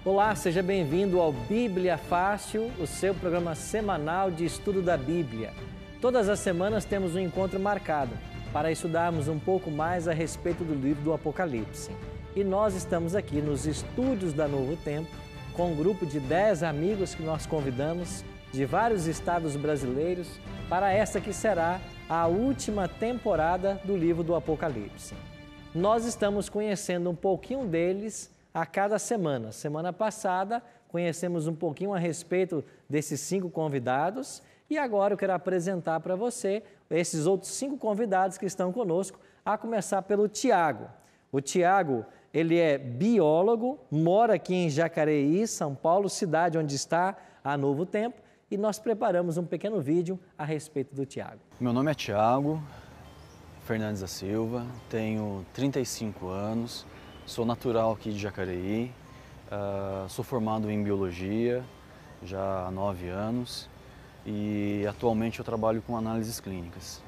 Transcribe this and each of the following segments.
Olá, seja bem-vindo ao Bíblia Fácil, o seu programa semanal de estudo da Bíblia. Todas as semanas temos um encontro marcado para estudarmos um pouco mais a respeito do livro do Apocalipse. E nós estamos aqui nos estúdios da Novo Tempo com um grupo de 10 amigos que nós convidamos de vários estados brasileiros para esta que será a última temporada do livro do Apocalipse. Nós estamos conhecendo um pouquinho deles a cada semana. Semana passada, conhecemos um pouquinho a respeito desses 5 convidados e agora eu quero apresentar para você esses outros 5 convidados que estão conosco, a começar pelo Tiago. O Tiago, ele é biólogo, mora aqui em Jacareí, São Paulo, cidade onde está a Novo Tempo, e nós preparamos um pequeno vídeo a respeito do Tiago. Meu nome é Tiago Fernandes da Silva, tenho 35 anos, sou natural aqui de Jacareí, sou formado em biologia já há 9 anos e atualmente eu trabalho com análises clínicas.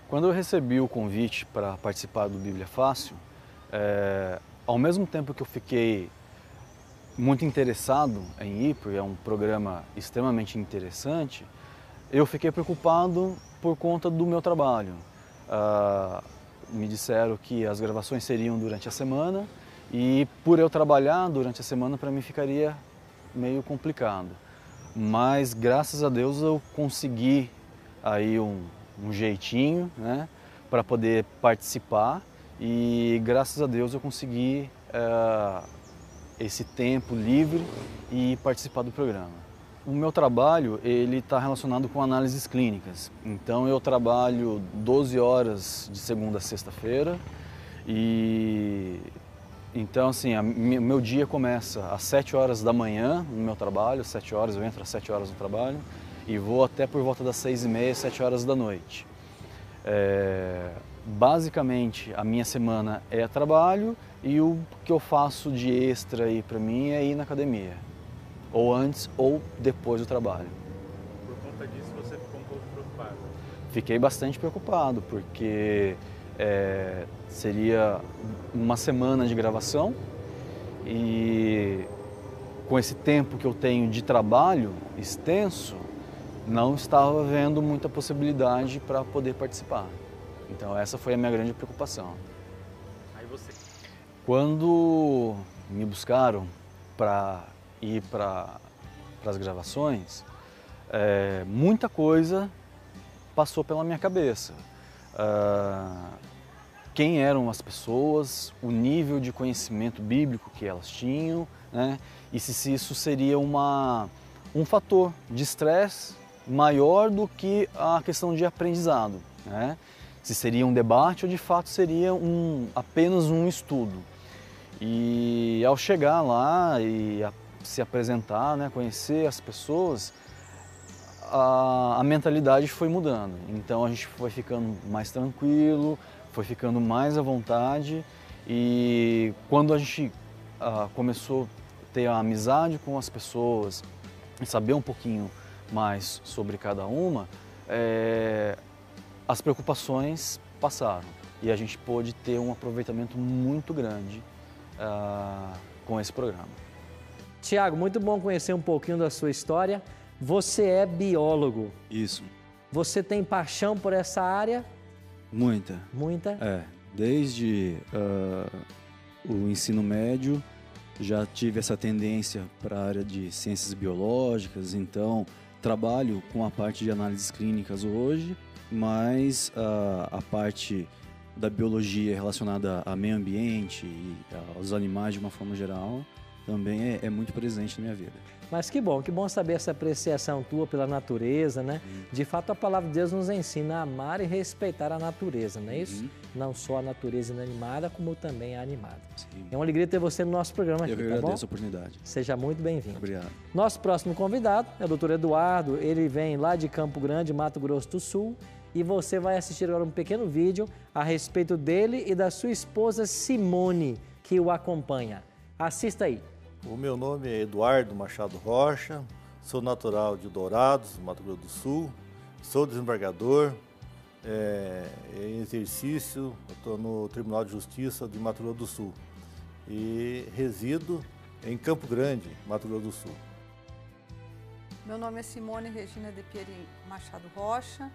Quando eu recebi o convite para participar do Bíblia Fácil, ao mesmo tempo que eu fiquei muito interessado em ir, porque é um programa extremamente interessante, eu fiquei preocupado por conta do meu trabalho. Me disseram que as gravações seriam durante a semana e por eu trabalhar durante a semana para mim ficaria meio complicado. Mas graças a Deus eu consegui aí um jeitinho, né, para poder participar e graças a Deus eu consegui esse tempo livre e participar do programa. O meu trabalho ele está relacionado com análises clínicas, então eu trabalho 12 horas de segunda a sexta-feira e então assim, meu dia começa às 7 horas da manhã no meu trabalho, 7 horas, eu entro às 7 horas no trabalho e vou até por volta das 6h30, 7 horas da noite. Basicamente a minha semana é trabalho e o que eu faço de extra aí para mim é ir na academia. Ou antes ou depois do trabalho. Por conta disso você ficou um pouco preocupado? Fiquei bastante preocupado, porque seria uma semana de gravação e com esse tempo que eu tenho de trabalho extenso, não estava vendo muita possibilidade para poder participar. Então essa foi a minha grande preocupação. Aí você... Quando me buscaram para ir para as gravações, muita coisa passou pela minha cabeça. Quem eram as pessoas, o nível de conhecimento bíblico que elas tinham, né? E se isso seria um fator de estresse maior do que a questão de aprendizado, né? Se seria um debate ou de fato seria apenas um estudo. E ao chegar lá e se apresentar, né, conhecer as pessoas, a mentalidade foi mudando. Então a gente foi ficando mais tranquilo, foi ficando mais à vontade e quando a gente começou a ter a amizade com as pessoas e saber um pouquinho mais sobre cada uma, as preocupações passaram e a gente pôde ter um aproveitamento muito grande com esse programa. Tiago, muito bom conhecer um pouquinho da sua história. Você é biólogo. Isso. Você tem paixão por essa área? Muita. Muita? Desde o ensino médio já tive essa tendência para a área de ciências biológicas, então trabalho com a parte de análises clínicas hoje, mas a parte da biologia relacionada ao meio ambiente e aos animais de uma forma geral também é muito presente na minha vida. Mas que bom saber essa apreciação tua pela natureza, né? De fato, a palavra de Deus nos ensina a amar e respeitar a natureza, não é isso? Não só a natureza inanimada, como também a animada. Sim. É uma alegria ter você no nosso programa aqui, Eu tá bom? agradeço a oportunidade. Seja muito bem-vindo. Obrigado. Nosso próximo convidado é o Dr. Eduardo, ele vem lá de Campo Grande, Mato Grosso do Sul, e você vai assistir agora um pequeno vídeo a respeito dele e da sua esposa Simone, que o acompanha. Assista aí. O meu nome é Eduardo Machado Rocha, sou natural de Dourados, Mato Grosso do Sul, sou desembargador, em exercício, estou no Tribunal de Justiça de Mato Grosso do Sul e resido em Campo Grande, Mato Grosso do Sul. Meu nome é Simone Regina de Pieri Machado Rocha,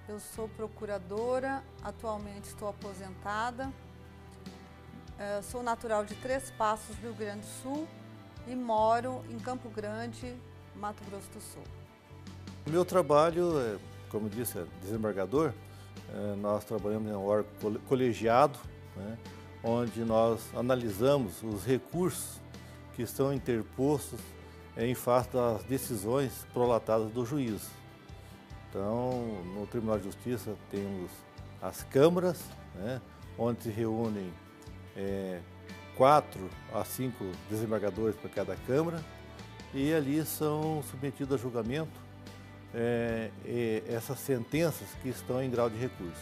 eu sou procuradora, atualmente estou aposentada, sou natural de Três Passos, Rio Grande do Sul e moro em Campo Grande, Mato Grosso do Sul. O meu trabalho, como disse, é desembargador. Nós trabalhamos em um órgão colegiado, né, onde nós analisamos os recursos que estão interpostos em face das decisões prolatadas do juízo. Então, no Tribunal de Justiça temos as câmaras, né, onde se reúnem 4 a 5 desembargadores para cada câmara, e ali são submetidos a julgamento essas sentenças que estão em grau de recurso.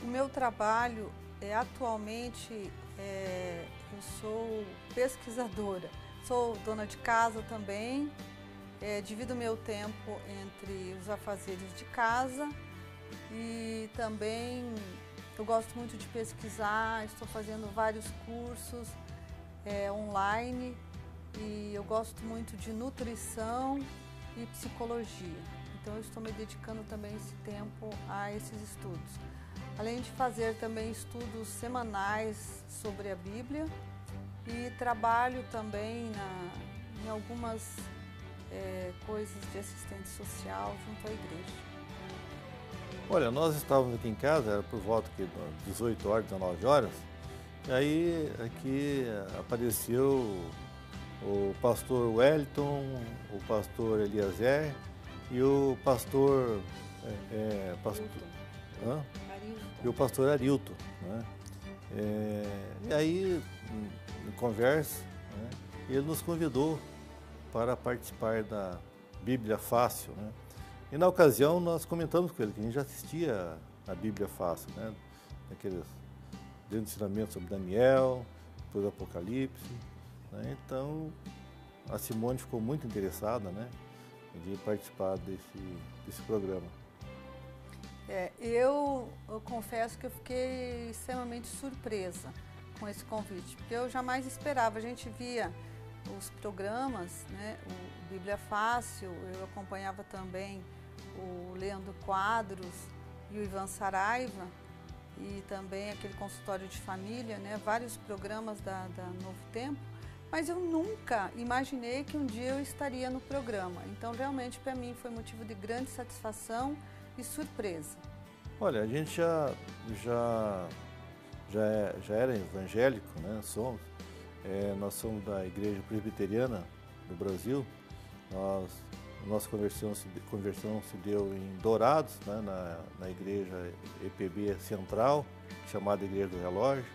O meu trabalho atualmente eu sou pesquisadora, sou dona de casa também, divido meu tempo entre os afazeres de casa e também eu gosto muito de pesquisar, estou fazendo vários cursos online e eu gosto muito de nutrição e psicologia. Então eu estou me dedicando também esse tempo a esses estudos. Além de fazer também estudos semanais sobre a Bíblia e trabalho também em algumas coisas de assistente social junto à igreja. Olha, nós estávamos aqui em casa, era por volta de 18 horas, 19 horas, e aí aqui apareceu o pastor Wellington, o pastor Eliezer e o pastor... E o pastor Arilton, né? E aí, em conversa, né, ele nos convidou para participar da Bíblia Fácil, né? E na ocasião nós comentamos com ele que a gente já assistia a Bíblia Fácil, né? Aqueles ensinamentos sobre Daniel, depois Apocalipse, né? Então a Simone ficou muito interessada, né, de participar desse programa. Eu confesso que eu fiquei extremamente surpresa com esse convite, porque eu jamais esperava. A gente via os programas, né, o Bíblia Fácil, eu acompanhava também o Leandro Quadros e o Ivan Saraiva, e também aquele consultório de família, né, vários programas da Novo Tempo, mas eu nunca imaginei que um dia eu estaria no programa. Então, realmente, para mim, foi motivo de grande satisfação e surpresa. Olha, a gente já era evangélico, né? Nós somos da Igreja Presbiteriana do Brasil. Nossa conversão se deu em Dourados, né? na Igreja EPB Central, chamada Igreja do Relógio.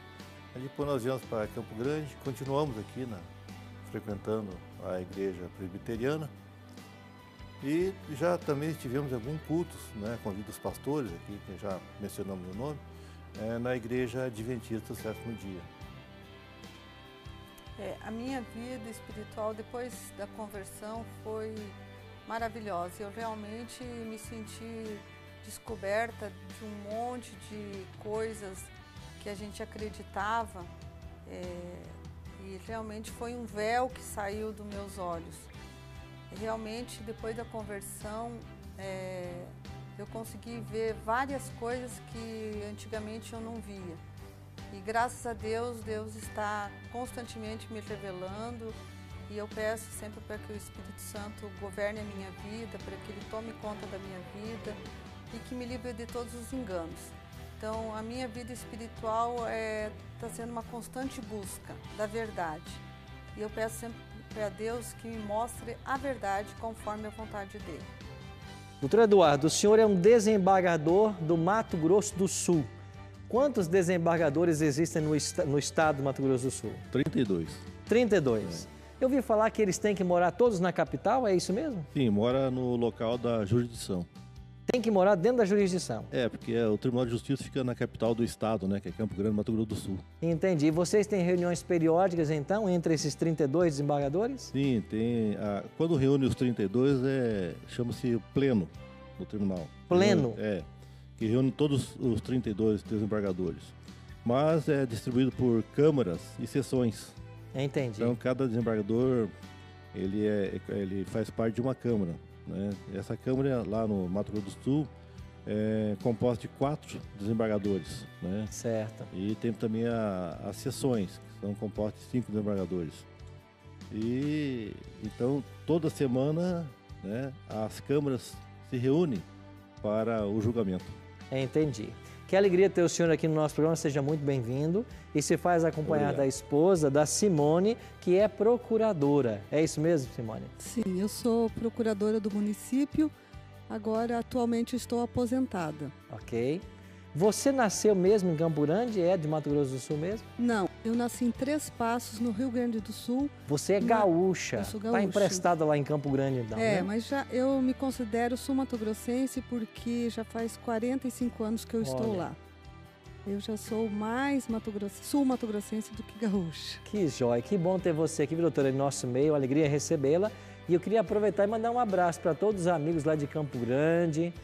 Aí depois nós viemos para Campo Grande, continuamos aqui frequentando a Igreja Presbiteriana. E já também tivemos alguns cultos, né, convido os pastores aqui, que já mencionamos o nome, na Igreja Adventista do Sétimo Dia. A minha vida espiritual depois da conversão foi maravilhosa. Eu realmente me senti descoberta de um monte de coisas que a gente acreditava e realmente foi um véu que saiu dos meus olhos. Realmente, depois da conversão, eu consegui ver várias coisas que antigamente eu não via. E graças a Deus, Deus está constantemente me revelando e eu peço sempre para que o Espírito Santo governe a minha vida, para que Ele tome conta da minha vida e que me livre de todos os enganos. Então, a minha vida espiritual está sendo uma constante busca da verdade. E eu peço sempre a Deus que me mostre a verdade conforme a vontade dEle. Doutor Eduardo, o senhor é um desembargador do Mato Grosso do Sul. Quantos desembargadores existem no estado do Mato Grosso do Sul? 32. 32. Eu ouvi falar que eles têm que morar todos na capital, é isso mesmo? Sim, mora no local da jurisdição. Tem que morar dentro da jurisdição? Porque o Tribunal de Justiça fica na capital do estado, né, que é Campo Grande, Mato Grosso do Sul. Entendi. E vocês têm reuniões periódicas, então, entre esses 32 desembargadores? Sim, tem. Quando reúne os 32, chama-se pleno no tribunal. Pleno? Que reúne todos os 32 desembargadores. mas é distribuído por câmaras e seções. Entendi. Então, cada desembargador, ele faz parte de uma câmara, né? Essa câmara lá no Mato Grosso do Sul é composta de 4 desembargadores, né? Certo. E tem também as seções, que são compostas de 5 desembargadores. E então, toda semana, né, as câmaras se reúnem para o julgamento. Entendi. Que alegria ter o senhor aqui no nosso programa, seja muito bem-vindo. E se faz acompanhar da esposa, da Simone, que é procuradora. É isso mesmo, Simone? Sim, eu sou procuradora do município, agora atualmente estou aposentada. Ok. Você nasceu mesmo em Campo Grande? É de Mato Grosso do Sul mesmo? Não, eu nasci em Três Passos, no Rio Grande do Sul. Você é gaúcha. Eu sou gaúcha. Está emprestada lá em Campo Grande, então, né? Mas eu me considero sul-mato-grossense porque já faz 45 anos que eu estou lá. Eu já sou mais sul-mato-grossense do que gaúcha. Que jóia, que bom ter você aqui, doutora, em nosso meio, alegria recebê-la. E eu queria aproveitar e mandar um abraço para todos os amigos lá de Campo Grande.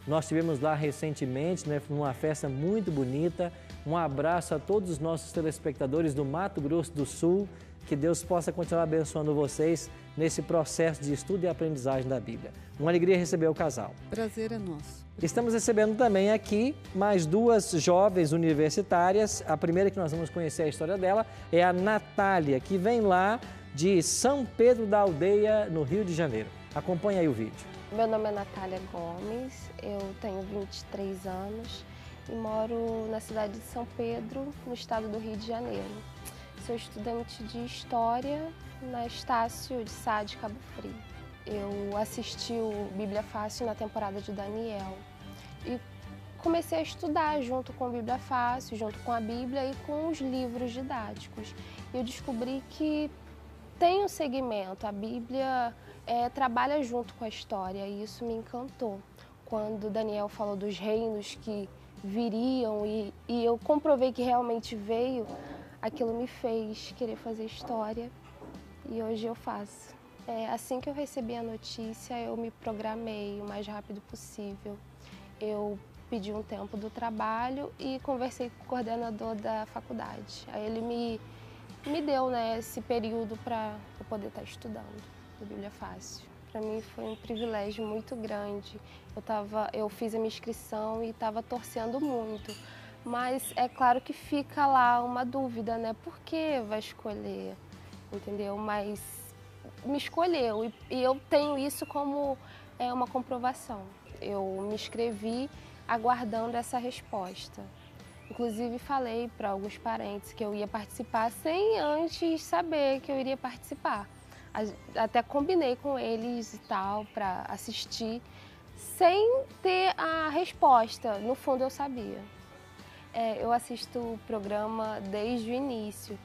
Nós estivemos lá recentemente, né, numa festa muito bonita. Um abraço a todos os nossos telespectadores do Mato Grosso do Sul. Que Deus possa continuar abençoando vocês nesse processo de estudo e aprendizagem da Bíblia. Uma alegria receber o casal. Prazer é nosso. Estamos recebendo também aqui mais 2 jovens universitárias. A primeira que nós vamos conhecer a história dela é a Natália, que vem lá de São Pedro da Aldeia, no Rio de Janeiro. Acompanhe aí o vídeo. Meu nome é Natália Gomes, eu tenho 23 anos e moro na cidade de São Pedro, no estado do Rio de Janeiro. Sou estudante de História na Estácio de Sá de Cabo Frio. Eu assisti o Bíblia Fácil na temporada de Daniel e comecei a estudar junto com a Bíblia Fácil, junto com a Bíblia e com os livros didáticos. Eu descobri que tem um segmento, a Bíblia trabalha junto com a história e isso me encantou. Quando Daniel falou dos reinos que viriam e eu comprovei que realmente veio, aquilo me fez querer fazer história e hoje eu faço. Assim que eu recebi a notícia, eu me programei o mais rápido possível. Eu pedi um tempo do trabalho e conversei com o coordenador da faculdade. Aí ele me deu, né, esse período para eu poder estar estudando a Bíblia Fácil. Para mim foi um privilégio muito grande. Eu fiz a minha inscrição e estava torcendo muito. Mas é claro que fica lá uma dúvida, né? Por que vai escolher? Entendeu? Mas me escolheu e eu tenho isso como uma comprovação. Eu me inscrevi aguardando essa resposta. Inclusive falei para alguns parentes que eu ia participar sem antes saber que eu iria participar. Até combinei com eles e tal para assistir sem ter a resposta. No fundo eu sabia. Eu assisto o programa desde o início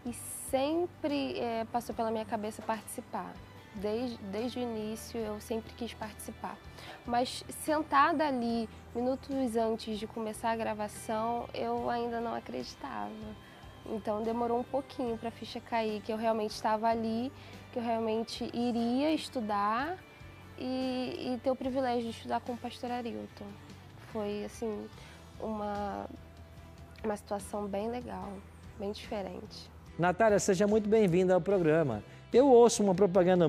e sempre passou pela minha cabeça participar. Desde o início eu sempre quis participar. Mas sentada ali, minutos antes de começar a gravação, eu ainda não acreditava. Então demorou um pouquinho para a ficha cair, que eu realmente estava ali, que eu realmente iria estudar e ter o privilégio de estudar com o pastor Arilton. Foi assim, uma situação bem legal, bem diferente. Natália, seja muito bem-vinda ao programa. Eu ouço uma propaganda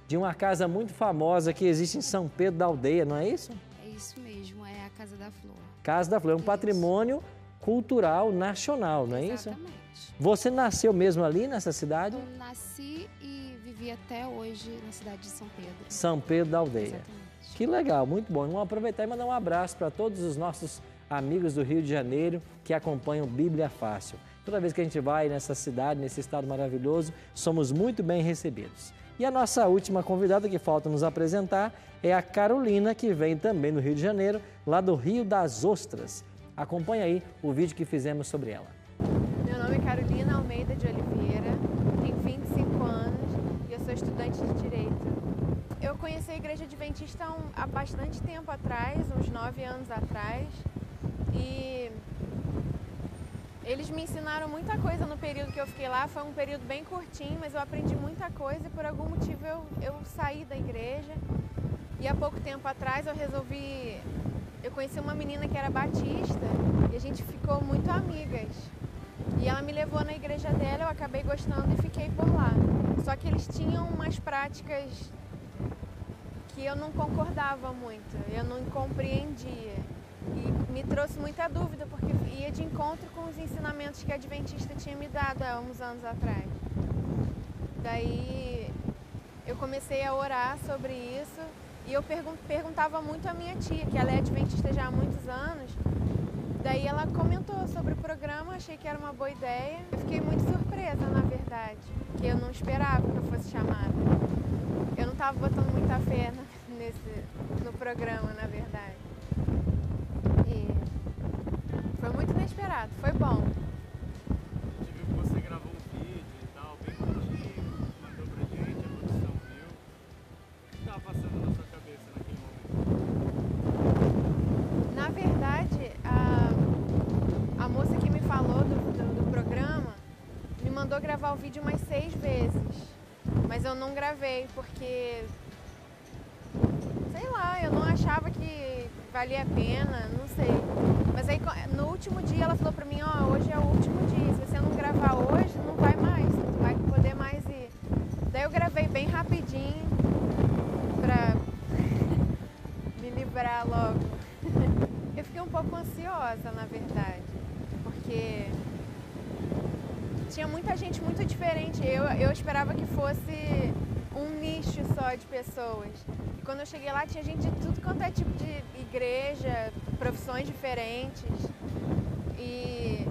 de uma casa muito famosa que existe em São Pedro da Aldeia, não é isso? É isso mesmo, é a Casa da Flor. Casa da Flor, é um patrimônio cultural nacional, não é isso? Exatamente. Você nasceu mesmo ali nessa cidade? Eu nasci e vivi até hoje na cidade de São Pedro. São Pedro da Aldeia. Exatamente. Que legal, muito bom. Vamos aproveitar e mandar um abraço para todos os nossos amigos do Rio de Janeiro que acompanham Bíblia Fácil. Toda vez que a gente vai nessa cidade, nesse estado maravilhoso, somos muito bem recebidos. E a nossa última convidada que falta nos apresentar é a Carolina, que vem também do Rio de Janeiro, lá do Rio das Ostras. Acompanhe aí o vídeo que fizemos sobre ela. Meu nome é Carolina Almeida de Oliveira, tenho 25 anos e eu sou estudante de Direito. Eu conheci a Igreja Adventista há bastante tempo atrás, uns 9 anos atrás, e eles me ensinaram muita coisa no período que eu fiquei lá. Foi um período bem curtinho, mas eu aprendi muita coisa e por algum motivo eu saí da igreja. E há pouco tempo atrás eu eu conheci uma menina que era batista e a gente ficou muito amigas. E ela me levou na igreja dela, eu acabei gostando e fiquei por lá. Só que eles tinham umas práticas que eu não concordava muito, eu não compreendia. E me trouxe muita dúvida, porque ia de encontro com os ensinamentos que a Adventista tinha me dado há uns anos atrás. Daí eu comecei a orar sobre isso e eu perguntava muito à minha tia, que ela é Adventista já há muitos anos. Daí ela comentou sobre o programa, achei que era uma boa ideia. Eu fiquei muito surpresa, na verdade, porque eu não esperava que eu fosse chamada. Eu não estava botando muita fé no programa, na verdade. E foi muito inesperado, foi bom. A gente viu que você gravou um vídeo e tal, bem curtinho, mandou pra gente, a produção viu. O que estava passando na sua cabeça naquele momento? Na verdade, a moça que me falou do programa me mandou gravar o vídeo umas 6 vezes. Mas eu não gravei porque, sei lá, eu não achava que valia a pena, não sei. Mas aí no último dia ela falou pra mim, ó, hoje é o último dia, se você não gravar hoje, não vai mais, não vai poder mais ir. Daí eu gravei bem rapidinho pra me livrar logo. Eu fiquei um pouco ansiosa, na verdade, porque tinha muita gente muito diferente. Eu esperava que fosse um nicho só de pessoas. E quando eu cheguei lá, tinha gente de tudo quanto é tipo de igreja, profissões diferentes. E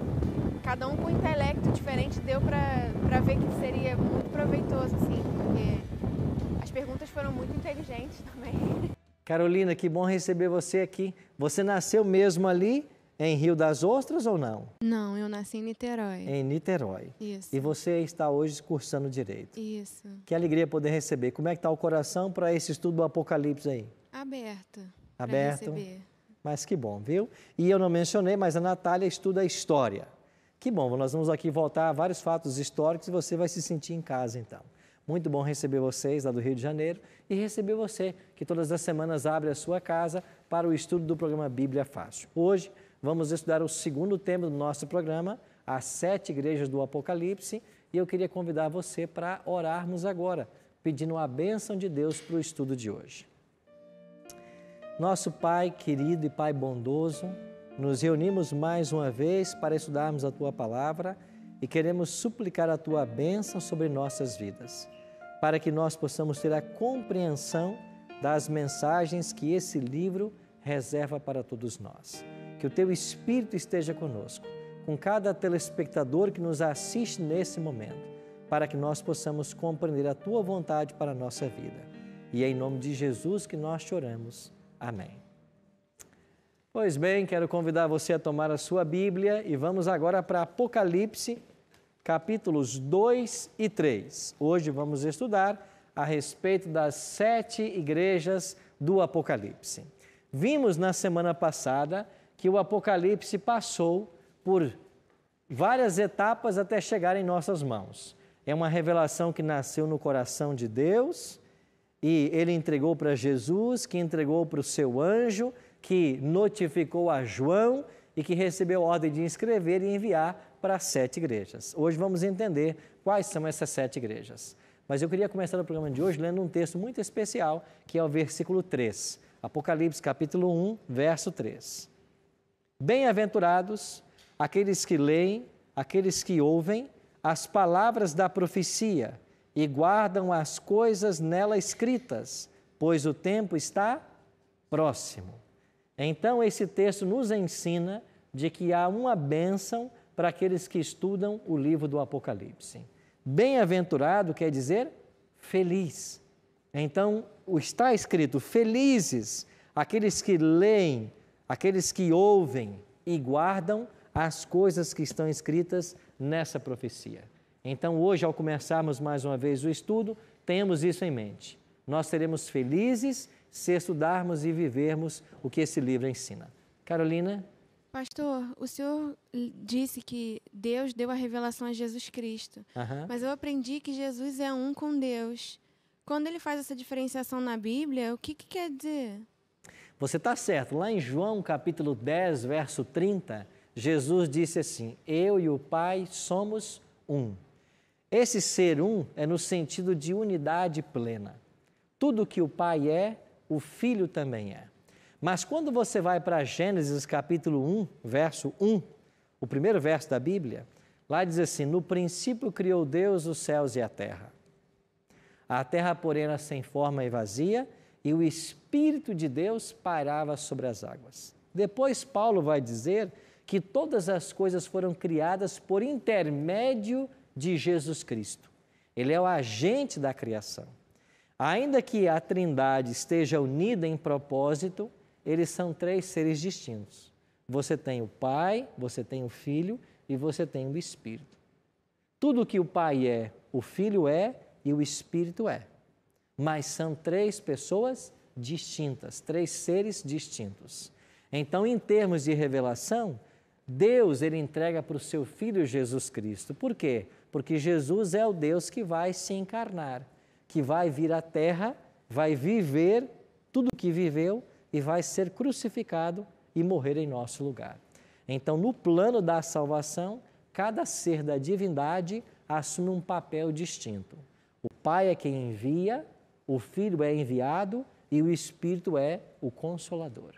cada um com um intelecto diferente, deu pra ver que seria muito proveitoso, assim, porque as perguntas foram muito inteligentes também. Carolina, que bom receber você aqui. Você nasceu mesmo ali em Rio das Ostras ou não? Não, eu nasci em Niterói. Em Niterói. Isso. E você está hoje cursando Direito. Isso. Que alegria poder receber. Como é que está o coração para esse estudo do Apocalipse aí? Aberto. Aberto. Pra receber. Mas que bom, viu? E eu não mencionei, mas a Natália estuda História. Que bom, nós vamos aqui voltar a vários fatos históricos e você vai se sentir em casa então. Muito bom receber vocês lá do Rio de Janeiro e receber você, que todas as semanas abre a sua casa para o estudo do programa Bíblia Fácil. Hoje vamos estudar o segundo tema do nosso programa, as 7 igrejas do Apocalipse, e eu queria convidar você para orarmos agora, pedindo a bênção de Deus para o estudo de hoje. Nosso Pai querido e Pai bondoso, nos reunimos mais uma vez para estudarmos a Tua Palavra e queremos suplicar a Tua bênção sobre nossas vidas, para que nós possamos ter a compreensão das mensagens que esse livro reserva para todos nós. Que o Teu Espírito esteja conosco, com cada telespectador que nos assiste nesse momento, para que nós possamos compreender a Tua vontade para a nossa vida. E é em nome de Jesus que nós te oramos. Amém. Pois bem, quero convidar você a tomar a sua Bíblia e vamos agora para Apocalipse, capítulos 2 e 3. Hoje vamos estudar a respeito das 7 igrejas do Apocalipse. Vimos na semana passada que o Apocalipse passou por várias etapas até chegar em nossas mãos. É uma revelação que nasceu no coração de Deus e Ele entregou para Jesus, que entregou para o seu anjo, que notificou a João e que recebeu a ordem de escrever e enviar para as 7 igrejas. Hoje vamos entender quais são essas 7 igrejas. Mas eu queria começar o programa de hoje lendo um texto muito especial, que é o versículo 3. Apocalipse capítulo 1, verso 3. Bem-aventurados aqueles que leem, aqueles que ouvem as palavras da profecia e guardam as coisas nela escritas, pois o tempo está próximo. Então, esse texto nos ensina de que há uma bênção para aqueles que estudam o livro do Apocalipse. Bem-aventurado quer dizer feliz. Então, está escrito, felizes aqueles que leem, aqueles que ouvem e guardam as coisas que estão escritas nessa profecia. Então, hoje, ao começarmos mais uma vez o estudo, tenhamos isso em mente. Nós seremos felizes se estudarmos e vivermos o que esse livro ensina. Carolina? Pastor, o senhor disse que Deus deu a revelação a Jesus Cristo, mas eu aprendi que Jesus é um com Deus. Quando ele faz essa diferenciação na Bíblia, o que quer dizer? Você está certo. Lá em João capítulo 10, verso 30, Jesus disse assim: eu e o Pai somos um. Esse ser um é no sentido de unidade plena. Tudo que o Pai é, o Filho também é. Mas quando você vai para Gênesis capítulo 1, verso 1, o primeiro verso da Bíblia, lá diz assim: no princípio criou Deus os céus e a terra. A terra, porém, era sem forma e vazia, e o Espírito de Deus pairava sobre as águas. Depois Paulo vai dizer que todas as coisas foram criadas por intermédio de Jesus Cristo. Ele é o agente da criação. Ainda que a Trindade esteja unida em propósito, eles são três seres distintos. Você tem o Pai, você tem o Filho e você tem o Espírito. Tudo que o Pai é, o Filho é e o Espírito é. Mas são três pessoas distintas, três seres distintos. Então, em termos de revelação, Deus ele entrega para o seu Filho Jesus Cristo. Por quê? Porque Jesus é o Deus que vai se encarnar, que vai vir à Terra, vai viver tudo o que viveu e vai ser crucificado e morrer em nosso lugar. Então, no plano da salvação, cada ser da divindade assume um papel distinto. O Pai é quem envia, o Filho é enviado e o Espírito é o Consolador.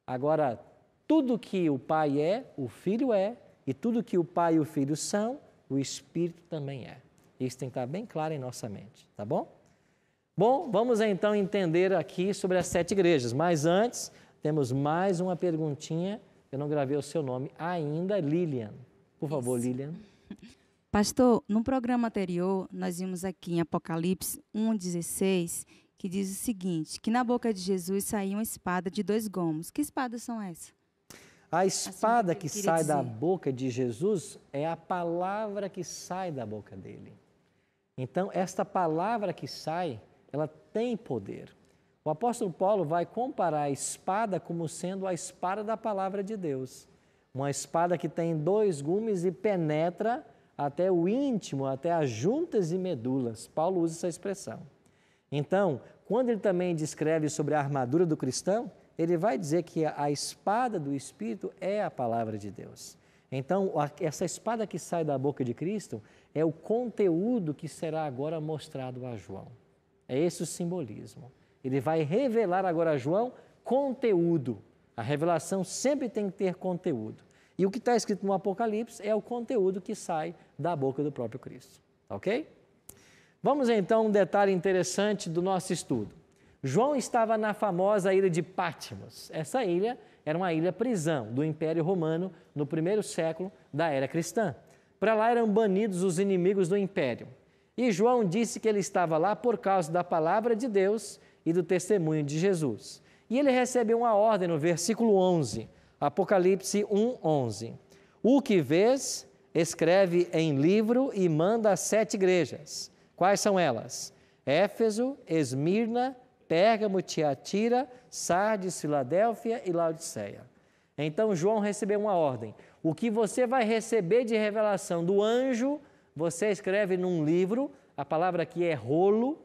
Agora, tudo que o Pai é, o Filho é, e tudo que o Pai e o Filho são, o Espírito também é. Isso tem que estar bem claro em nossa mente, tá bom? Bom, vamos então entender aqui sobre as 7 igrejas, mas antes temos mais uma perguntinha, eu não gravei o seu nome ainda, Lilian. Por favor, isso. Lilian. Pastor, no programa anterior, nós vimos aqui em Apocalipse 1,16, que diz o seguinte, que na boca de Jesus saía uma espada de 2 gomos. Que espadas são essas? A espada que sai da boca de Jesus é a palavra que sai da boca dele. Então, esta palavra que sai, ela tem poder. O apóstolo Paulo vai comparar a espada como sendo a espada da palavra de Deus. Uma espada que tem 2 gumes e penetra até o íntimo, até as juntas e medulas. Paulo usa essa expressão. Então, quando ele também descreve sobre a armadura do cristão, ele vai dizer que a espada do Espírito é a palavra de Deus. Então, essa espada que sai da boca de Cristo é o conteúdo que será agora mostrado a João. É esse o simbolismo. Ele vai revelar agora a João conteúdo. A revelação sempre tem que ter conteúdo. E o que está escrito no Apocalipse é o conteúdo que sai da boca do próprio Cristo. Ok? Vamos então a um detalhe interessante do nosso estudo. João estava na famosa ilha de Patmos. Essa ilha era uma ilha-prisão do Império Romano no 1º século da era cristã. Para lá eram banidos os inimigos do Império. E João disse que ele estava lá por causa da palavra de Deus e do testemunho de Jesus. E ele recebeu uma ordem no versículo 11, Apocalipse 1:11. O que vês, escreve em livro e manda às 7 igrejas. Quais são elas? Éfeso, Esmirna, Pérgamo, Tiatira, Sardes, Filadélfia e Laodiceia. Então João recebeu uma ordem. O que você vai receber de revelação do anjo, você escreve num livro, a palavra aqui é rolo.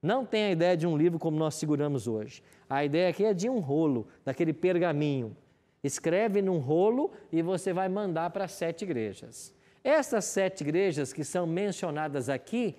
Não tem a ideia de um livro como nós seguramos hoje. A ideia aqui é de um rolo, daquele pergaminho. Escreve num rolo e você vai mandar para 7 igrejas. Essas 7 igrejas que são mencionadas aqui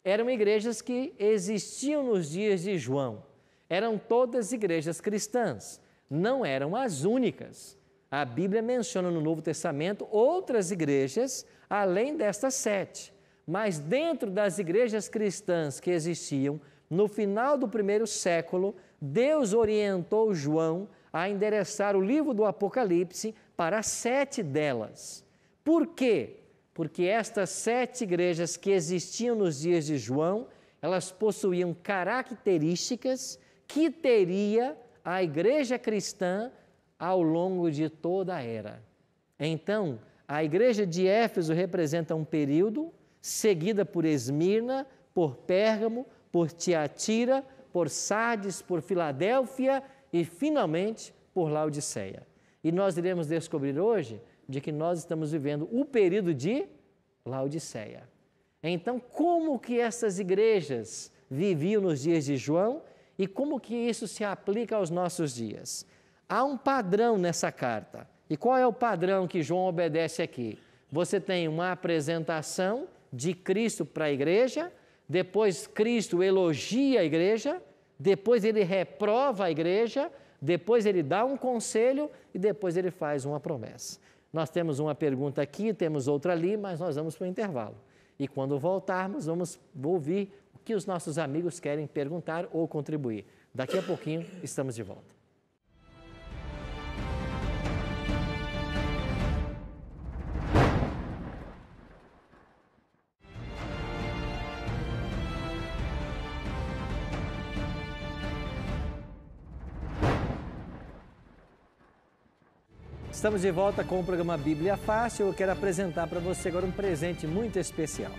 eram igrejas que existiam nos dias de João. Eram todas igrejas cristãs, não eram as únicas. A Bíblia menciona no Novo Testamento outras igrejas além destas 7. Mas dentro das igrejas cristãs que existiam, no final do 1º século, Deus orientou João a endereçar o livro do Apocalipse para 7 delas. Por quê? Porque estas 7 igrejas que existiam nos dias de João, elas possuíam características que teria a igreja cristã ao longo de toda a era. Então, a igreja de Éfeso representa um período, seguida por Esmirna, por Pérgamo, por Tiatira, por Sardes, por Filadélfia e, finalmente, por Laodiceia. E nós iremos descobrir hoje de que nós estamos vivendo o período de Laodiceia. Então, como que essas igrejas viviam nos dias de João E como que isso se aplica aos nossos dias? Há um padrão nessa carta. E qual é o padrão que João obedece aqui? Você tem uma apresentação de Cristo para a igreja, depois Cristo elogia a igreja, depois ele reprova a igreja, depois ele dá um conselho e depois ele faz uma promessa. Nós temos uma pergunta aqui, temos outra ali, mas nós vamos para o intervalo. E quando voltarmos, vamos ouvir o que os nossos amigos querem perguntar ou contribuir. Daqui a pouquinho, estamos de volta. Estamos de volta com o programa Bíblia Fácil. Eu quero apresentar para você agora um presente muito especial.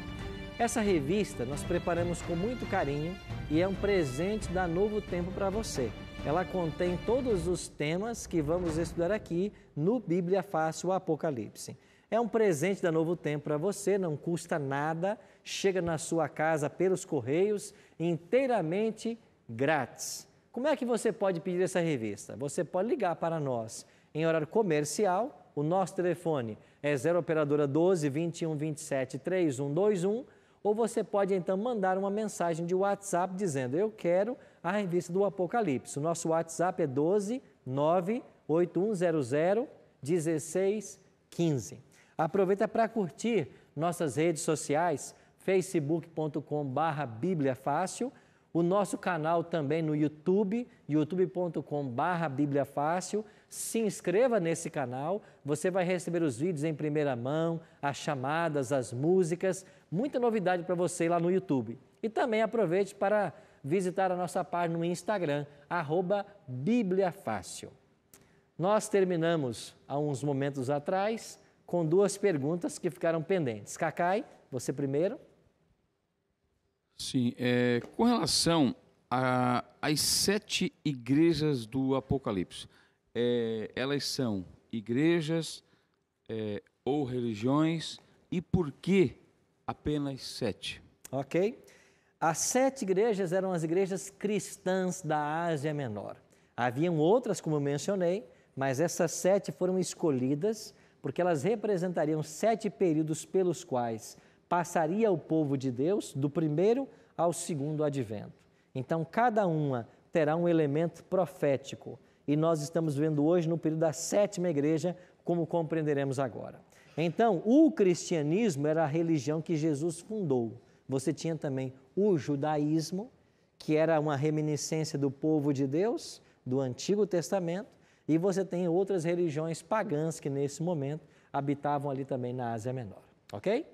Essa revista nós preparamos com muito carinho e é um presente da Novo Tempo para você. Ela contém todos os temas que vamos estudar aqui no Bíblia Fácil Apocalipse. É um presente da Novo Tempo para você, não custa nada, chega na sua casa pelos correios, inteiramente grátis. Como é que você pode pedir essa revista? Você pode ligar para nós em horário comercial. O nosso telefone é 0 operadora 12 21 27 3121, ou você pode então mandar uma mensagem de WhatsApp dizendo: eu quero a revista do Apocalipse. O nosso WhatsApp é 12 98100 1615. Aproveita para curtir nossas redes sociais, facebook.com/bibliafácil, o nosso canal também no YouTube, youtube.com/bibliafácil. Se inscreva nesse canal, você vai receber os vídeos em primeira mão, as chamadas, as músicas, muita novidade para você lá no YouTube. E também aproveite para visitar a nossa página no Instagram, @bibliafácil. Nós terminamos há uns momentos atrás com duas perguntas que ficaram pendentes. Cacai, você primeiro. Sim, com relação às 7 igrejas do Apocalipse, elas são igrejas ou religiões, e por que apenas 7? Ok. As 7 igrejas eram as igrejas cristãs da Ásia Menor. Haviam outras, como eu mencionei, mas essas 7 foram escolhidas porque elas representariam 7 períodos pelos quais passaria o povo de Deus do primeiro ao segundo advento. Então, cada uma terá um elemento profético. E nós estamos vendo hoje no período da 7ª igreja, como compreenderemos agora. Então, o cristianismo era a religião que Jesus fundou. Você tinha também o judaísmo, que era uma reminiscência do povo de Deus, do Antigo Testamento, e você tem outras religiões pagãs que nesse momento habitavam ali também na Ásia Menor. Ok?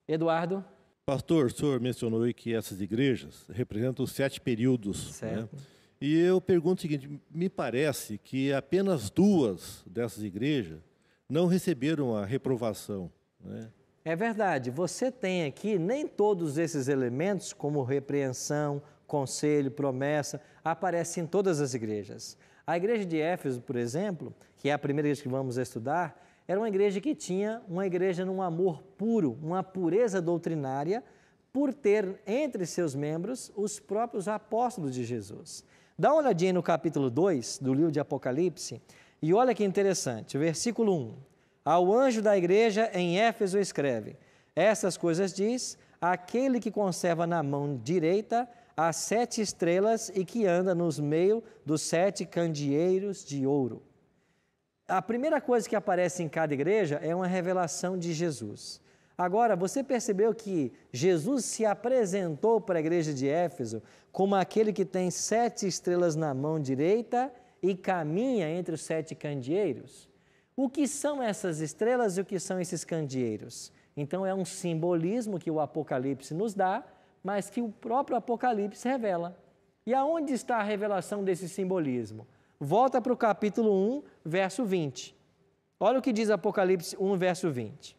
Eduardo? Pastor, o senhor mencionou aí que essas igrejas representam os 7 períodos. Certo. Né? E eu pergunto o seguinte: me parece que apenas 2 dessas igrejas não receberam a reprovação, né? É verdade, você tem aqui nem todos esses elementos, como repreensão, conselho, promessa, aparecem em todas as igrejas. A igreja de Éfeso, por exemplo, que é a primeira igreja que vamos estudar, era uma igreja que tinha uma igreja num amor puro, uma pureza doutrinária, por ter entre seus membros os próprios apóstolos de Jesus. Dá uma olhadinha no capítulo 2 do livro de Apocalipse e olha que interessante, versículo 1. Ao anjo da igreja em Éfeso escreve: essas coisas diz aquele que conserva na mão direita as 7 estrelas e que anda nos meio dos 7 candeeiros de ouro. A primeira coisa que aparece em cada igreja é uma revelação de Jesus. Agora, você percebeu que Jesus se apresentou para a igreja de Éfeso como aquele que tem 7 estrelas na mão direita e caminha entre os 7 candeeiros? O que são essas estrelas e o que são esses candeeiros? Então, é um simbolismo que o Apocalipse nos dá, mas que o próprio Apocalipse revela. E aonde está a revelação desse simbolismo? Volta para o capítulo 1, verso 20. Olha o que diz Apocalipse 1, verso 20.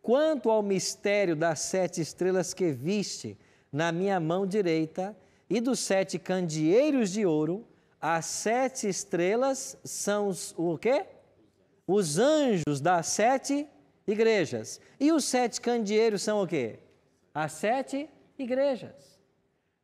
Quanto ao mistério das 7 estrelas que viste na minha mão direita e dos 7 candeeiros de ouro, as 7 estrelas são o quê? Os anjos das 7 igrejas. E os 7 candeeiros são o quê? As 7 igrejas.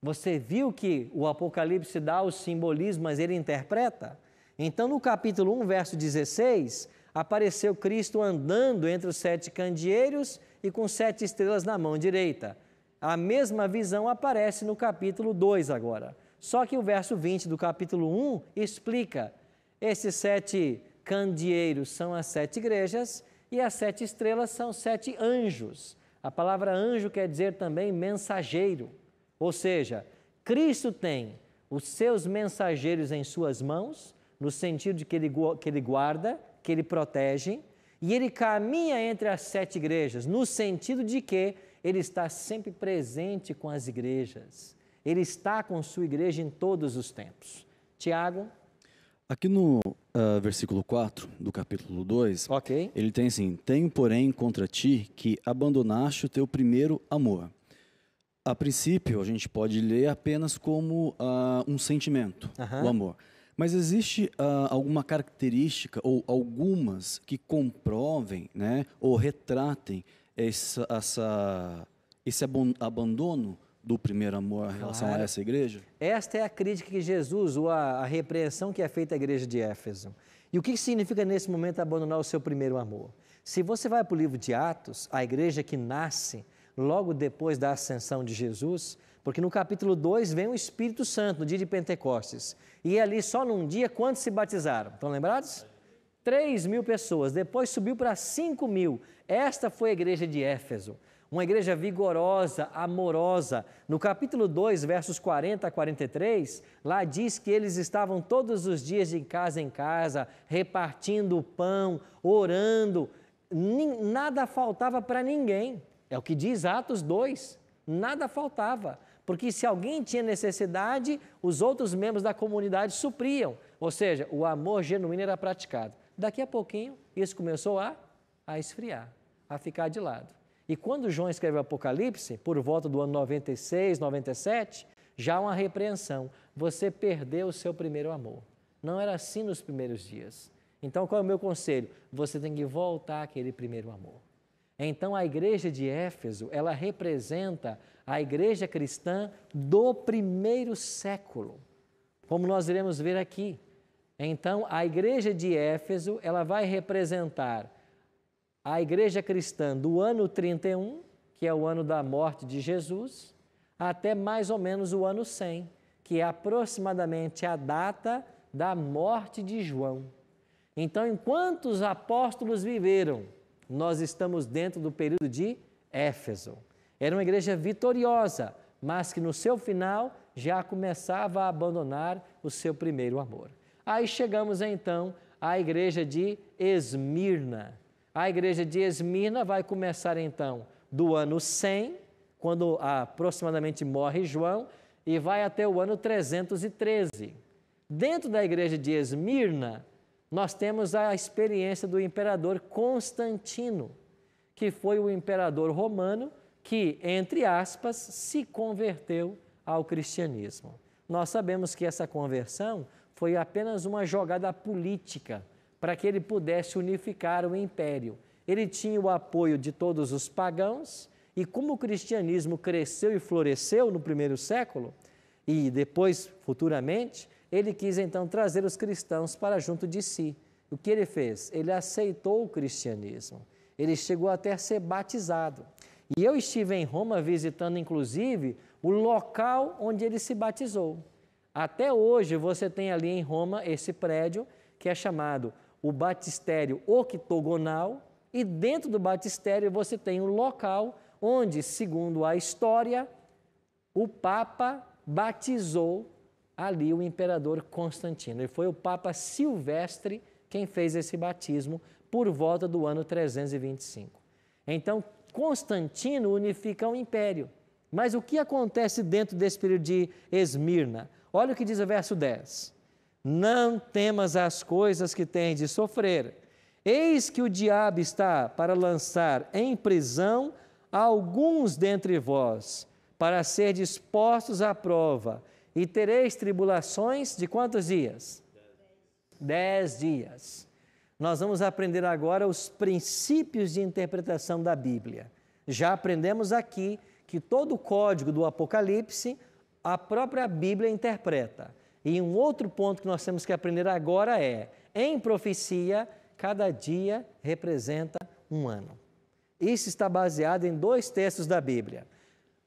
Você viu que o Apocalipse dá o simbolismo, mas ele interpreta? Então, no capítulo 1, verso 16, apareceu Cristo andando entre os 7 candeeiros e com 7 estrelas na mão direita. A mesma visão aparece no capítulo 2 agora. Só que o verso 20 do capítulo 1 explica: esses 7 candeeiros são as 7 igrejas e as 7 estrelas são 7 anjos. A palavra anjo quer dizer também mensageiro. Ou seja, Cristo tem os seus mensageiros em suas mãos, no sentido de que ele guarda, que ele protege, e ele caminha entre as 7 igrejas, no sentido de que ele está sempre presente com as igrejas. Ele está com sua igreja em todos os tempos. Tiago? Aqui no versículo 4 do capítulo 2, ele tem assim: tenho, porém, contra ti que abandonaste o teu primeiro amor. A princípio, a gente pode ler apenas como um sentimento, o amor. Mas existe alguma característica ou algumas que comprovem, né, ou retratem esse abandono do primeiro amor em relação a essa igreja? Esta é a crítica que Jesus, ou a repreensão que é feita à igreja de Éfeso. E o que significa nesse momento abandonar o seu primeiro amor? Se você vai para o livro de Atos, a igreja que nasce logo depois da ascensão de Jesus, porque no capítulo 2 vem o Espírito Santo, no dia de Pentecostes. E ali só num dia, quantos se batizaram? Estão lembrados? 3.000 pessoas. Depois subiu para 5.000. Esta foi a igreja de Éfeso. Uma igreja vigorosa, amorosa. No capítulo 2, versos 40 a 43, lá diz que eles estavam todos os dias de casa em casa, repartindo o pão, orando. Nada faltava para ninguém. É o que diz Atos 2. Nada faltava. Porque se alguém tinha necessidade, os outros membros da comunidade supriam. Ou seja, o amor genuíno era praticado. Daqui a pouquinho, isso começou a esfriar, a ficar de lado. E quando João escreveu o Apocalipse, por volta do ano 96, 97, já há uma repreensão. Você perdeu o seu primeiro amor. Não era assim nos primeiros dias. Então, qual é o meu conselho? Você tem que voltar àquele primeiro amor. Então, a igreja de Éfeso, ela representa a igreja cristã do primeiro século, como nós iremos ver aqui. Então, a igreja de Éfeso, ela vai representar a igreja cristã do ano 31, que é o ano da morte de Jesus, até mais ou menos o ano 100, que é aproximadamente a data da morte de João. Então, enquanto os apóstolos viveram, nós estamos dentro do período de Éfeso. Era uma igreja vitoriosa, mas que no seu final já começava a abandonar o seu primeiro amor. Aí chegamos então à igreja de Esmirna. A igreja de Esmirna vai começar então do ano 100, quando aproximadamente morre João, e vai até o ano 313. Dentro da igreja de Esmirna, nós temos a experiência do imperador Constantino, que foi o imperador romano que, entre aspas, se converteu ao cristianismo. Nós sabemos que essa conversão foi apenas uma jogada política para que ele pudesse unificar o império. Ele tinha o apoio de todos os pagãos e como o cristianismo cresceu e floresceu no primeiro século e depois, futuramente, ele quis então trazer os cristãos para junto de si. O que ele fez? Ele aceitou o cristianismo. Ele chegou até a ser batizado. E eu estive em Roma visitando, inclusive, o local onde ele se batizou. Até hoje você tem ali em Roma esse prédio que é chamado o Batistério Octogonal, e dentro do batistério você tem um local onde, segundo a história, o Papa batizou ali o imperador Constantino. E foi o Papa Silvestre quem fez esse batismo por volta do ano 325. Então, Constantino unifica o império. Mas o que acontece dentro desse período de Esmirna? Olha o que diz o verso 10. Não temas as coisas que tens de sofrer. Eis que o diabo está para lançar em prisão alguns dentre vós, para ser dispostos à prova, e tereis tribulações de quantos dias? 10 dias. Nós vamos aprender agora os princípios de interpretação da Bíblia. Já aprendemos aqui que todo o código do Apocalipse a própria Bíblia interpreta. E um outro ponto que nós temos que aprender agora é, em profecia, cada dia representa um ano. Isso está baseado em 2 textos da Bíblia,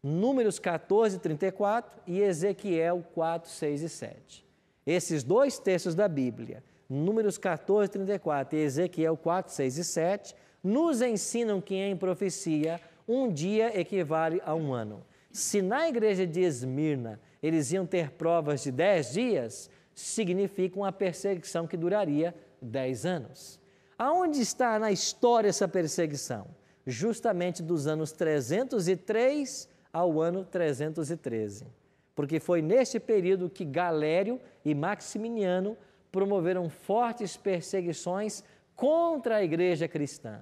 Números 14, 34 e Ezequiel 4, 6 e 7. Esses 2 textos da Bíblia, Números 14, 34 e Ezequiel 4, 6 e 7, nos ensinam que em profecia um dia equivale a um ano. Se na igreja de Esmirna eles iam ter provas de 10 dias, significa uma perseguição que duraria 10 anos. Aonde está na história essa perseguição? Justamente dos anos 303 ao ano 313. Porque foi neste período que Galério e Maximiano promoveram fortes perseguições contra a igreja cristã.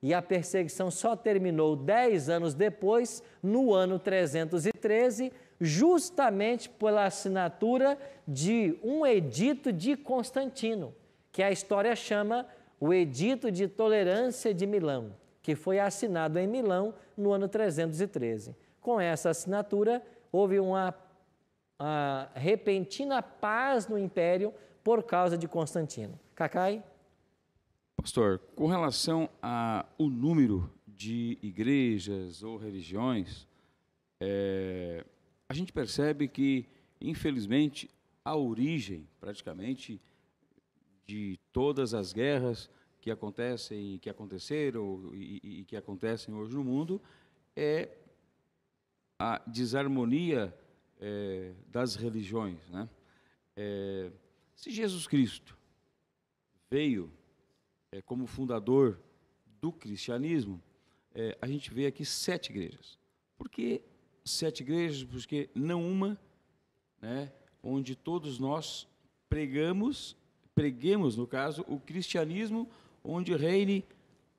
E a perseguição só terminou 10 anos depois, no ano 313, justamente pela assinatura de um edito de Constantino, que a história chama o Edito de Tolerância de Milão, que foi assinado em Milão no ano 313. Com essa assinatura, houve uma repentina paz no Império por causa de Constantino. Cacai? Pastor, com relação ao número de igrejas ou religiões, a gente percebe que, infelizmente, a origem, praticamente, de todas as guerras que acontecem, que aconteceram e que acontecem hoje no mundo, é a desarmonia das religiões, né? Se Jesus Cristo veio como fundador do cristianismo, a gente vê aqui 7 igrejas. Por que 7 igrejas? Porque não uma, né, onde todos nós preguemos, no caso, o cristianismo, onde reine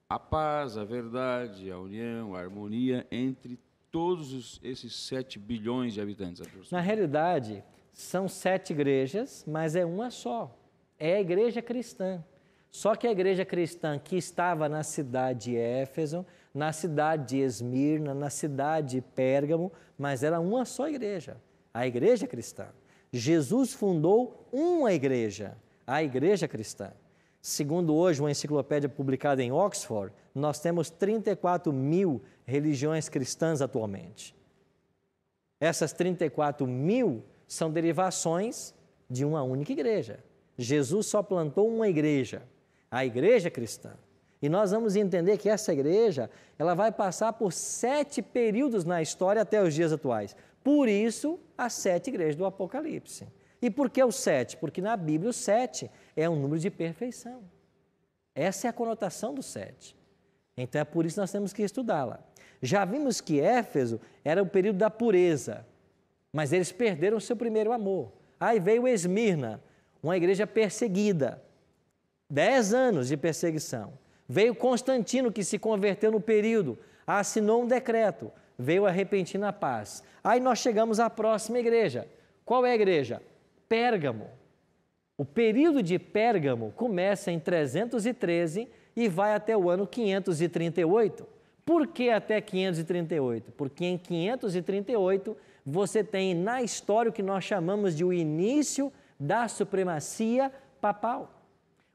a paz, a verdade, a união, a harmonia entre todos esses 7 bilhões de habitantes. Na realidade, são 7 igrejas, mas é uma só. É a igreja cristã. Só que a igreja cristã que estava na cidade de Éfeso, na cidade de Esmirna, na cidade de Pérgamo, mas era uma só igreja, a igreja cristã. Jesus fundou uma igreja, a igreja cristã. Segundo hoje uma enciclopédia publicada em Oxford, nós temos 34 mil religiões cristãs atualmente. Essas 34 mil são derivações de uma única igreja. Jesus só plantou uma igreja, a igreja cristã. E nós vamos entender que essa igreja, ela vai passar por 7 períodos na história até os dias atuais. Por isso, as 7 igrejas do Apocalipse. E por que o 7? Porque na Bíblia o 7 é um número de perfeição. Essa é a conotação do 7. Então é por isso que nós temos que estudá-la. Já vimos que Éfeso era o período da pureza, mas eles perderam o seu primeiro amor. Aí veio Esmirna, uma igreja perseguida. 10 anos de perseguição. Veio Constantino, que se converteu no período, assinou um decreto, veio a repentina paz. Aí nós chegamos à próxima igreja. Qual é a igreja? Pérgamo. O período de Pérgamo começa em 313 e vai até o ano 538. Por que até 538? Porque em 538 você tem na história o que nós chamamos de o início da supremacia papal.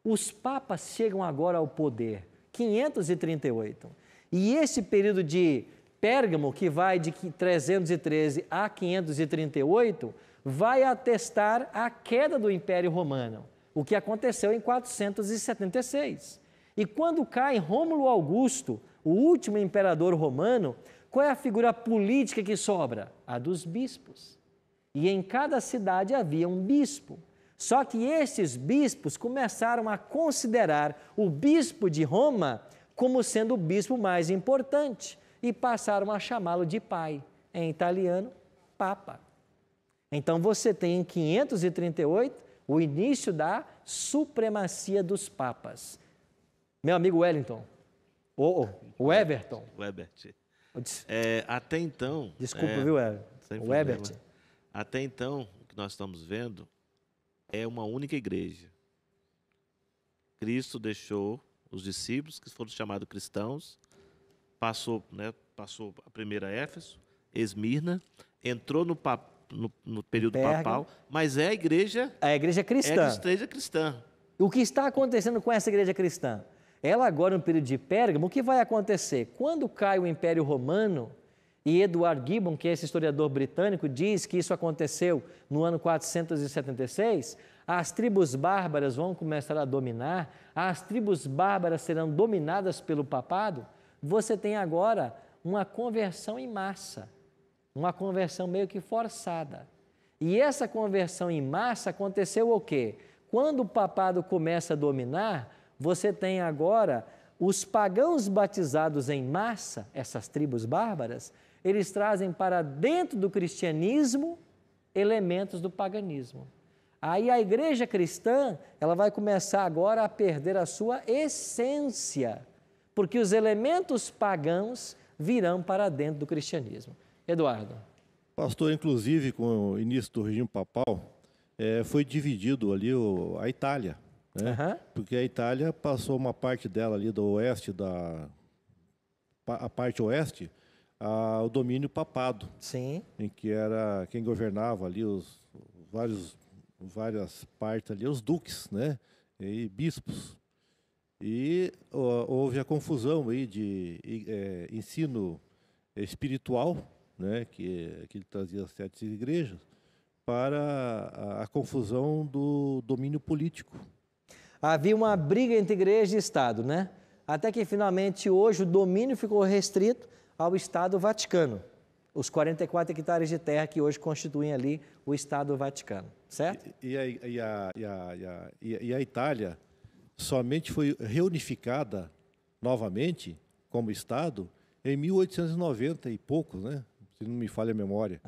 Os papas chegam agora ao poder, 538. E esse período de Pérgamo, que vai de 313 a 538, vai atestar a queda do Império Romano, o que aconteceu em 476. E quando cai Rômulo Augusto, o último imperador romano, qual é a figura política que sobra? A dos bispos. E em cada cidade havia um bispo. Só que esses bispos começaram a considerar o bispo de Roma como sendo o bispo mais importante e passaram a chamá-lo de pai, em italiano, papa. Então você tem em 538 o início da supremacia dos papas. Meu amigo Wellington, o Everton. O Ebert. Até então... Desculpa, viu, Everton? O Ebert. Até então, o que nós estamos vendo é uma única igreja. Cristo deixou os discípulos, que foram chamados cristãos, passou a primeira Éfeso, Esmirna, entrou no no período papal, mas é a igreja... A igreja cristã. É a igreja cristã. O que está acontecendo com essa igreja cristã? Ela agora, no período de Pérgamo, o que vai acontecer? Quando cai o Império Romano, e Edward Gibbon, que é esse historiador britânico, diz que isso aconteceu no ano 476, as tribos bárbaras vão começar a dominar, as tribos bárbaras serão dominadas pelo papado. Você tem agora uma conversão em massa, uma conversão meio que forçada. E essa conversão em massa aconteceu o quê? Quando o papado começa a dominar, você tem agora os pagãos batizados em massa, essas tribos bárbaras, eles trazem para dentro do cristianismo elementos do paganismo. Aí a igreja cristã, ela vai começar agora a perder a sua essência, porque os elementos pagãos virão para dentro do cristianismo. Eduardo. Pastor, inclusive, com o início do regime papal, foi dividido ali a Itália, né? Porque a Itália passou uma parte dela ali do oeste, a parte oeste, ao domínio papado. Sim. Em que era quem governava ali várias partes ali, os duques, né? E bispos. E houve a confusão aí de ensino espiritual, né? Que ele trazia as 7 igrejas, para a confusão do domínio político. Havia uma briga entre igreja e Estado, né? Até que finalmente hoje o domínio ficou restrito ao Estado Vaticano, os 44 hectares de terra que hoje constituem ali o Estado Vaticano, certo? E a Itália somente foi reunificada novamente como Estado em 1890 e poucos, né? Se não me falha a memória.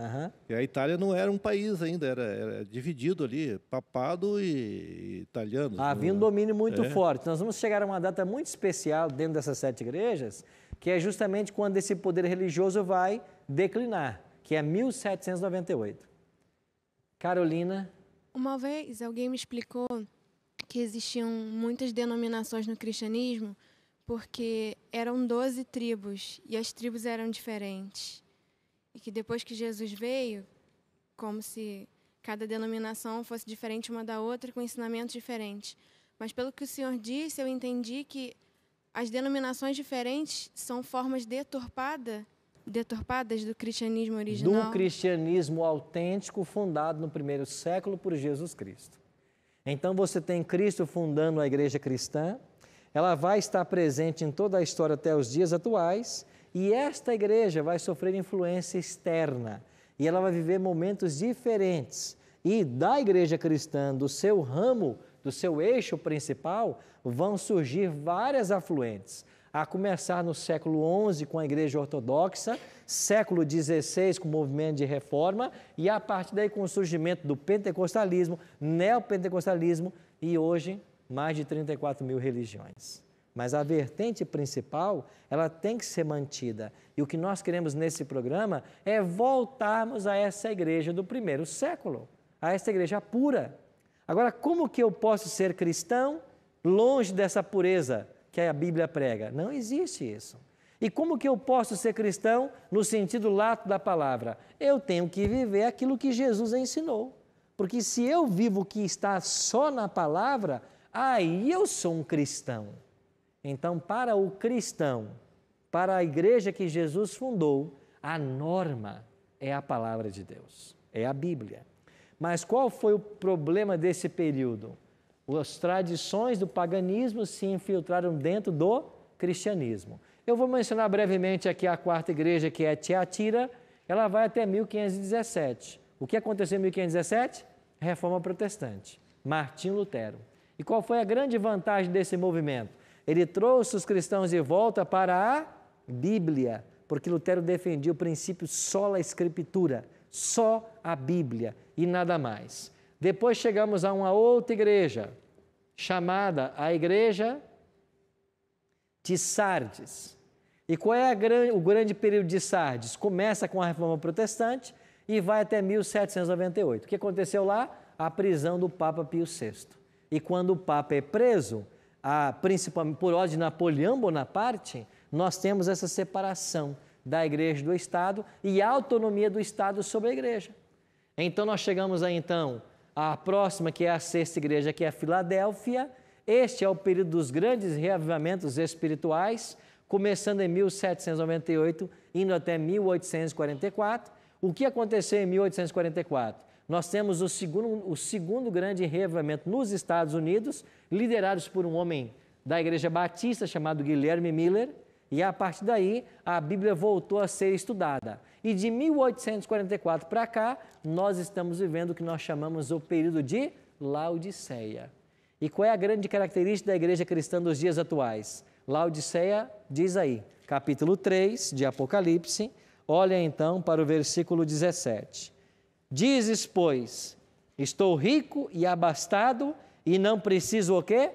E a Itália não era um país ainda, era dividido ali, papado e italiano. Havia um domínio muito forte. Nós vamos chegar a uma data muito especial dentro dessas 7 igrejas, que é justamente quando esse poder religioso vai declinar, que é 1798. Carolina. Uma vez alguém me explicou que existiam muitas denominações no cristianismo porque eram 12 tribos e as tribos eram diferentes. E que depois que Jesus veio, como se cada denominação fosse diferente uma da outra, com ensinamentos diferentes. Mas pelo que o senhor disse, eu entendi que as denominações diferentes são formas deturpadas do cristianismo original. Do cristianismo autêntico fundado no primeiro século por Jesus Cristo. Então você tem Cristo fundando a igreja cristã, ela vai estar presente em toda a história até os dias atuais, e esta igreja vai sofrer influência externa, e ela vai viver momentos diferentes. E da igreja cristã, do seu ramo, do seu eixo principal, vão surgir várias afluentes, a começar no século XI com a igreja ortodoxa, século XVI com o movimento de reforma, e a partir daí com o surgimento do pentecostalismo, neopentecostalismo, e hoje mais de 34 mil religiões. Mas a vertente principal, ela tem que ser mantida. E o que nós queremos nesse programa é voltarmos a essa igreja do primeiro século, a essa igreja pura. Agora, como que eu posso ser cristão longe dessa pureza que a Bíblia prega? Não existe isso. E como que eu posso ser cristão no sentido lato da palavra? Eu tenho que viver aquilo que Jesus ensinou. Porque se eu vivo o que está só na palavra, aí eu sou um cristão. Então, para o cristão, para a igreja que Jesus fundou, a norma é a palavra de Deus, é a Bíblia. Mas qual foi o problema desse período? As tradições do paganismo se infiltraram dentro do cristianismo. Eu vou mencionar brevemente aqui a 4ª igreja, que é Tiatira, ela vai até 1517. O que aconteceu em 1517? Reforma protestante, Martinho Lutero. E qual foi a grande vantagem desse movimento? Ele trouxe os cristãos de volta para a Bíblia, porque Lutero defendia o princípio sola escritura, só a Bíblia e nada mais. Depois chegamos a uma outra igreja, chamada a Igreja de Sardes. E qual é o grande período de Sardes? Começa com a Reforma Protestante e vai até 1798. O que aconteceu lá? A prisão do Papa Pio VI. E quando o Papa é preso, principalmente por ordem de Napoleão Bonaparte, nós temos essa separação da igreja do Estado e a autonomia do Estado sobre a igreja. Então nós chegamos aí então à próxima, que é a sexta igreja, que é a Filadélfia. Este é o período dos grandes reavivamentos espirituais, começando em 1798, indo até 1844. O que aconteceu em 1844? Nós temos o segundo grande reavivamento nos Estados Unidos, liderados por um homem da Igreja Batista chamado Guilherme Miller, e a partir daí a Bíblia voltou a ser estudada. E de 1844 para cá, nós estamos vivendo o que nós chamamos o período de Laodiceia. E qual é a grande característica da igreja cristã dos dias atuais? Laodiceia diz aí, capítulo 3 de Apocalipse, olha então para o versículo 17. Dizes, pois, estou rico e abastado e não preciso o quê?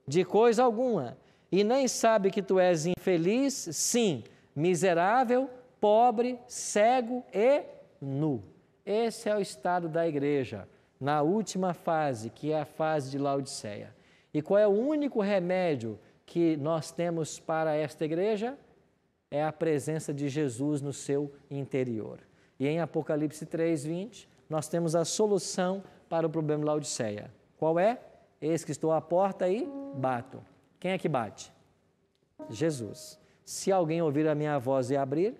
De coisa alguma. E nem sabe que tu és infeliz, sim, miserável, pobre, cego e nu. Esse é o estado da igreja, na última fase, que é a fase de Laodiceia. E qual é o único remédio que nós temos para esta igreja? É a presença de Jesus no seu interior. E em Apocalipse 3:20, nós temos a solução para o problema de Laodiceia. Qual é? Eis que estou à porta e bato. Quem é que bate? Jesus. Se alguém ouvir a minha voz e abrir,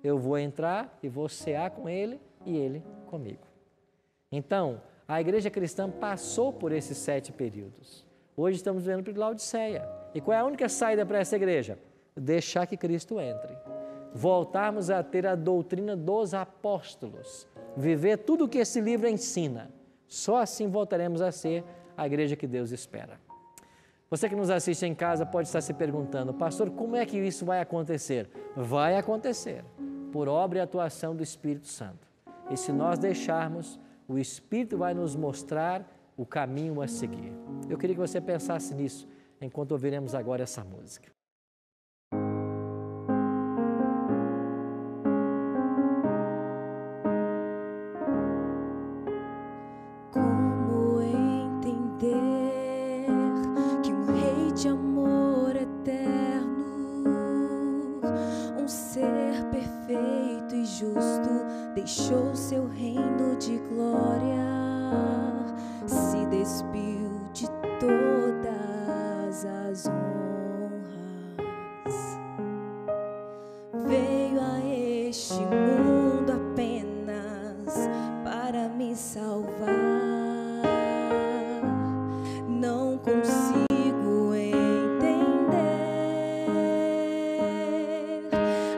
eu vou entrar e vou cear com ele e ele comigo. Então, a igreja cristã passou por esses 7 períodos. Hoje estamos vendo para Laodiceia. E qual é a única saída para essa igreja? Deixar que Cristo entre. Voltarmos a ter a doutrina dos apóstolos. Viver tudo o que esse livro ensina. Só assim voltaremos a ser a igreja que Deus espera. Você que nos assiste em casa pode estar se perguntando, pastor, como é que isso vai acontecer? Vai acontecer por obra e atuação do Espírito Santo. E se nós deixarmos, o Espírito vai nos mostrar o caminho a seguir. Eu queria que você pensasse nisso enquanto ouviremos agora essa música. Como entender que um rei de amor eterno, um ser perfeito e justo, deixou seu reino de glória, se despiu de todas as honras, veio a este mundo apenas para me salvar. Não consigo entender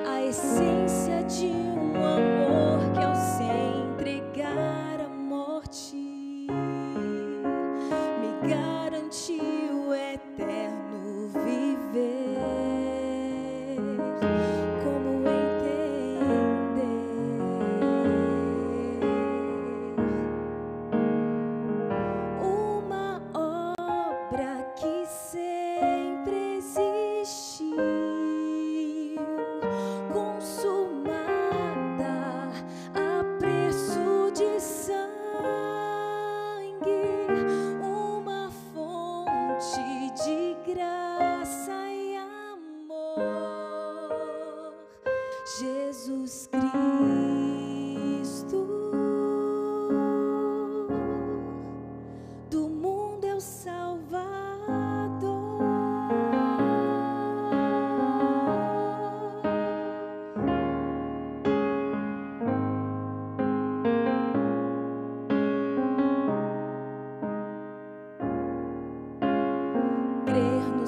a essência de um amor que, ao se entregar à morte, me garantiu eterno viver. Como entender uma obra que sempre existiu, consumada a preço de sangue, uma fonte de graça e amor, Jesus Cristo, do mundo é o Salvador. Crer no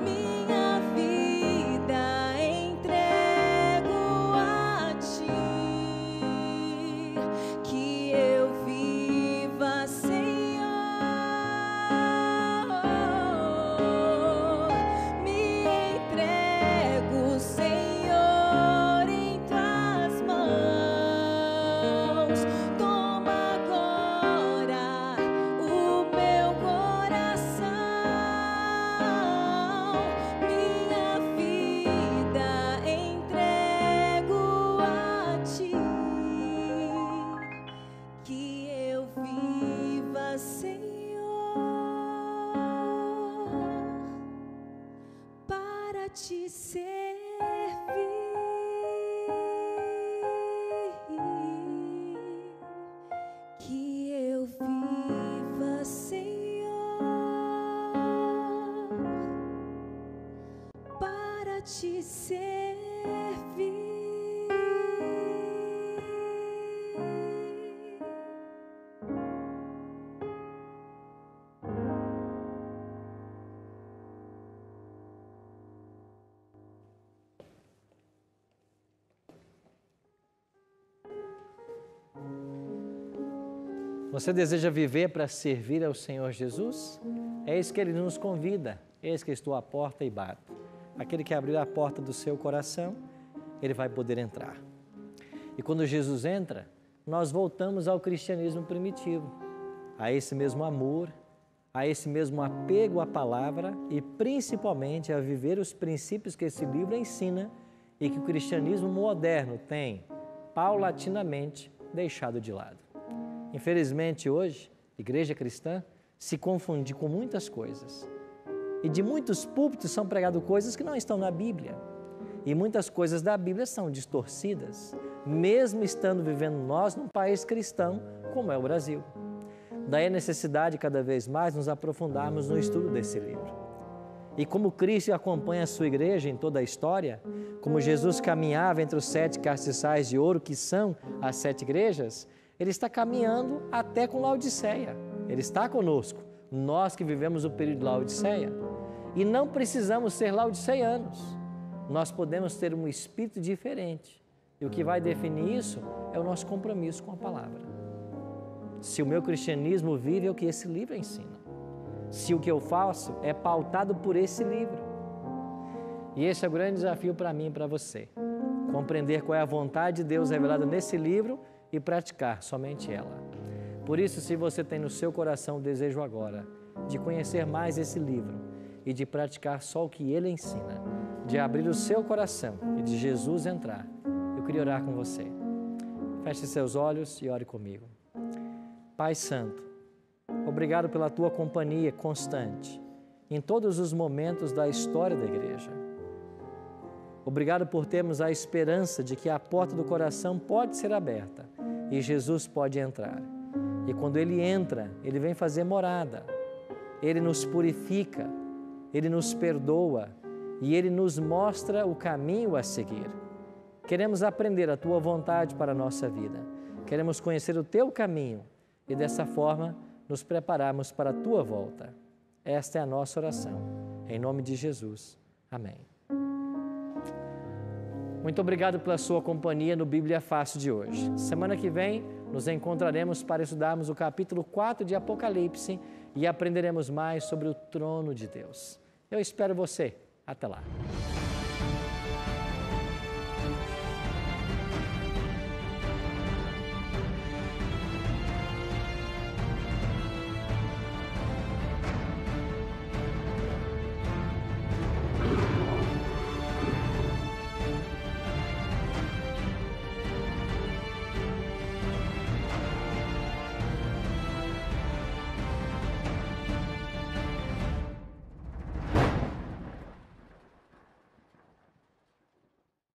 minha vida entrego a ti, que eu viva, Senhor, me entrego, Senhor, em tuas mãos. Toma agora o meu coração, minha vida entrego a ti, que eu viva, Senhor, para te servir, que eu viva, Senhor, para te servir. Você deseja viver para servir ao Senhor Jesus? É isso que Ele nos convida. Eis que estou à porta e bato. Aquele que abrir a porta do seu coração, ele vai poder entrar. E quando Jesus entra, nós voltamos ao cristianismo primitivo, a esse mesmo amor, a esse mesmo apego à palavra e principalmente a viver os princípios que esse livro ensina e que o cristianismo moderno tem paulatinamente deixado de lado. Infelizmente hoje, a igreja cristã se confunde com muitas coisas. E de muitos púlpitos são pregadas coisas que não estão na Bíblia. E muitas coisas da Bíblia são distorcidas, mesmo estando vivendo nós num país cristão como é o Brasil. Daí a necessidade cada vez mais nos aprofundarmos no estudo desse livro. E como Cristo acompanha a sua igreja em toda a história, como Jesus caminhava entre os 7 castiçais de ouro que são as 7 igrejas, Ele está caminhando até com Laodiceia. Ele está conosco, nós que vivemos o período de Laodiceia. E não precisamos ser laodiceianos. Nós podemos ter um espírito diferente. E o que vai definir isso é o nosso compromisso com a palavra. Se o meu cristianismo vive é o que esse livro ensina. Se o que eu faço é pautado por esse livro. E esse é o grande desafio para mim e para você. Compreender qual é a vontade de Deus revelada nesse livro e praticar somente ela. Por isso, se você tem no seu coração o desejo agora de conhecer mais esse livro e de praticar só o que ele ensina, de abrir o seu coração e de Jesus entrar, eu queria orar com você. Feche seus olhos e ore comigo. Pai Santo, obrigado pela tua companhia constante em todos os momentos da história da igreja. Obrigado por termos a esperança de que a porta do coração pode ser aberta e Jesus pode entrar. E quando Ele entra, Ele vem fazer morada. Ele nos purifica, Ele nos perdoa e Ele nos mostra o caminho a seguir. Queremos aprender a Tua vontade para a nossa vida. Queremos conhecer o Teu caminho e dessa forma nos prepararmos para a Tua volta. Esta é a nossa oração. Em nome de Jesus. Amém. Muito obrigado pela sua companhia no Bíblia Fácil de hoje. Semana que vem nos encontraremos para estudarmos o capítulo 4 de Apocalipse e aprenderemos mais sobre o trono de Deus. Eu espero você. Até lá.